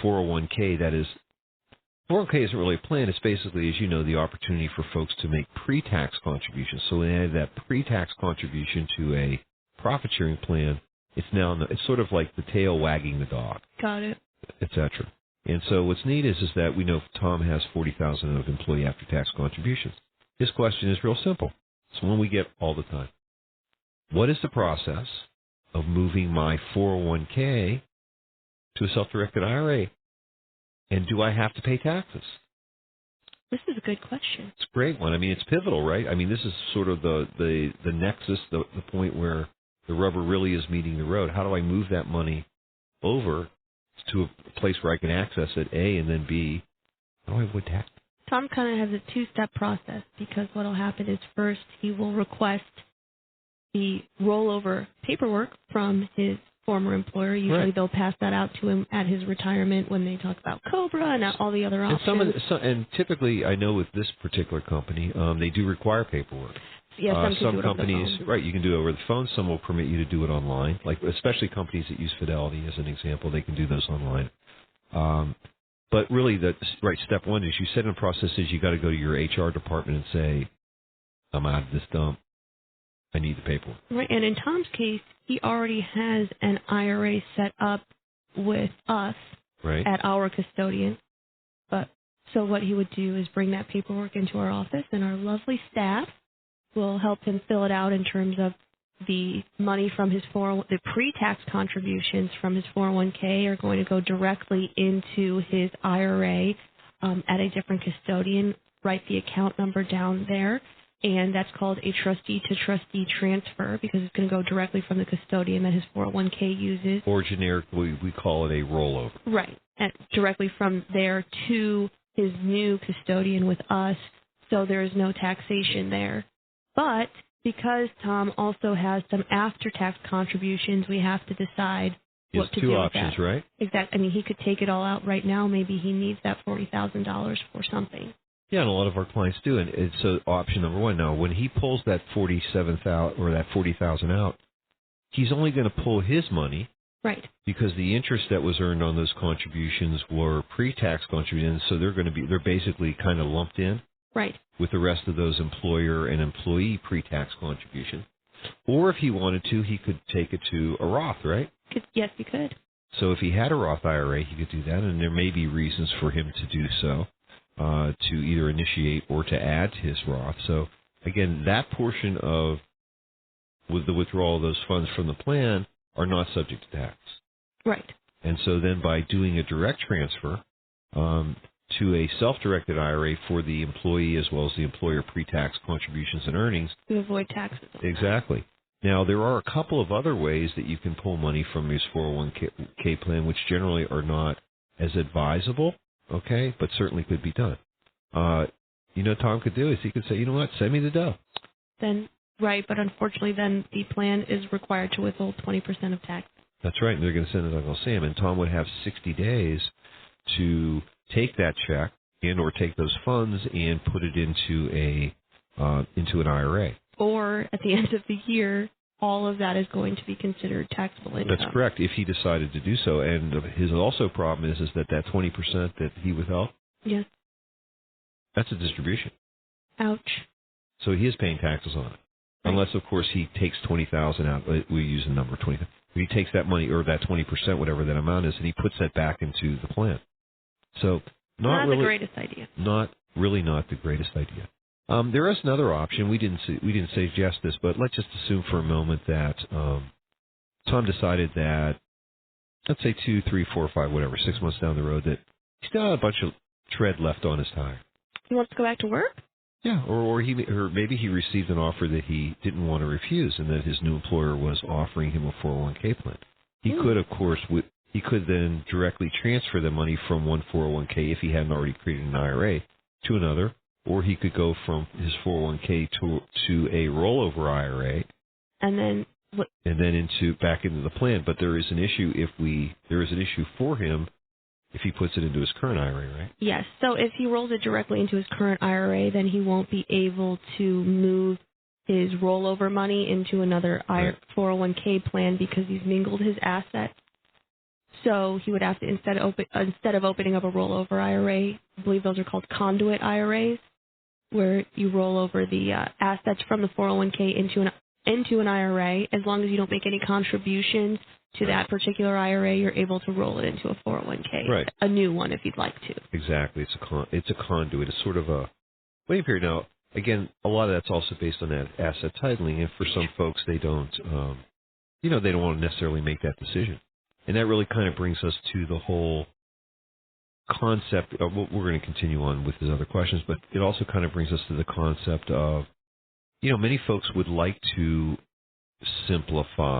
401k that is, 401k isn't really a plan. It's basically, as you know, the opportunity for folks to make pre-tax contributions. So when they add that pre-tax contribution to a profit-sharing plan, it's sort of like the tail wagging the dog. Got it. Etc. And so what's neat is that we know Tom has $40,000 of employee after-tax contributions. His question is real simple. It's one we get all the time. What is the process of moving my 401k to a self-directed IRA? And do I have to pay taxes? This is a good question. It's a great one. I mean, it's pivotal, right? I mean, this is sort of the nexus, the point where the rubber really is meeting the road. How do I move that money over to a place where I can access it, A, and then B, how do I avoid tax? Tom kind of has a two-step process because what will happen is first he will request the rollover paperwork from his former employer. Usually Right. They'll pass that out to him at his retirement when they talk about COBRA and all the other options. And typically, I know with this particular company, they do require paperwork. Yeah, some companies, over the phone. right, you can do it over the phone. Some will permit you to do it online, like especially companies that use Fidelity as an example. They can do those online. But really, step one is you set in a process is you got to go to your HR department and say, I'm out of this dump. I need the paperwork. Right, and in Tom's case, he already has an IRA set up with us at our custodian. So what he would do is bring that paperwork into our office, and our lovely staff will help him fill it out in terms of the money from his the pre-tax contributions from his 401k are going to go directly into his IRA at a different custodian. Write the account number down there, and that's called a trustee-to-trustee transfer because it's going to go directly from the custodian that his 401k uses. Or generically, we call it a rollover. Right, and directly from there to his new custodian with us, so there is no taxation there. But because Tom also has some after-tax contributions, we have to decide what to do with that. He has two options, right? Exactly. I mean, he could take it all out right now. Maybe he needs that $40,000 for something. Yeah, and a lot of our clients do. And so option number one, now, when he pulls that $47,000 or that $40,000 out, he's only going to pull his money. Right. Because the interest that was earned on those contributions were pre-tax contributions, so they're basically kind of lumped in. Right. With the rest of those employer and employee pre-tax contributions. Or if he wanted to, he could take it to a Roth, right? Yes, he could. So if he had a Roth IRA, he could do that, and there may be reasons for him to do so, to either initiate or to add to his Roth. So, again, that portion of with the withdrawal of those funds from the plan are not subject to tax. Right. And so then by doing a direct transfer to a self-directed IRA for the employee as well as the employer pre-tax contributions and earnings. To avoid taxes. Exactly. Now, there are a couple of other ways that you can pull money from his 401k plan, which generally are not as advisable, okay, but certainly could be done. Tom could do is he could say, you know what, send me the dough. Then, right, but unfortunately then the plan is required to withhold 20% of tax. That's right, and they're going to send it to Uncle Sam, and Tom would have 60 days to take that check and or take those funds and put it into an IRA. Or at the end of the year, all of that is going to be considered taxable income. That's correct, if he decided to do so. And his also problem is that 20% that he withheld, yes, that's a distribution. Ouch. So he is paying taxes on it. Right. Unless, of course, he takes $20,000 out. We use the number 20. He takes that money, or that 20%, whatever that amount is, and he puts that back into the plan. So not really, the greatest idea. Not the greatest idea. There is another option. We didn't suggest this, but let's just assume for a moment that Tom decided that, let's say 2, 3, 4, 5, whatever, 6 months down the road, that he still had a bunch of tread left on his tire. He wants to go back to work? Yeah, or maybe he received an offer that he didn't want to refuse, and that his new employer was offering him a 401k plan. He could, of course, he could then directly transfer the money from one 401k if he hadn't already created an IRA to another, or he could go from his 401k to a rollover IRA, and then back into the plan. But there is an issue for him if he puts it into his current IRA, right? Yes. So if he rolls it directly into his current IRA, then he won't be able to move his rollover money into another 401k plan because he's mingled his assets. So he would have to, instead of opening up a rollover IRA, I believe those are called conduit IRAs, where you roll over the assets from the 401k into an IRA. As long as you don't make any contributions to that particular IRA, you're able to roll it into a 401k, right. A new one if you'd like to. Exactly. It's a conduit. It's sort of a waiting period. Now, again, a lot of that's also based on that asset titling, and for some folks, they don't, they don't want to necessarily make that decision. And that really kind of brings us to the whole concept of what we're going to continue on with his other questions, but it also kind of brings us to the concept of, many folks would like to simplify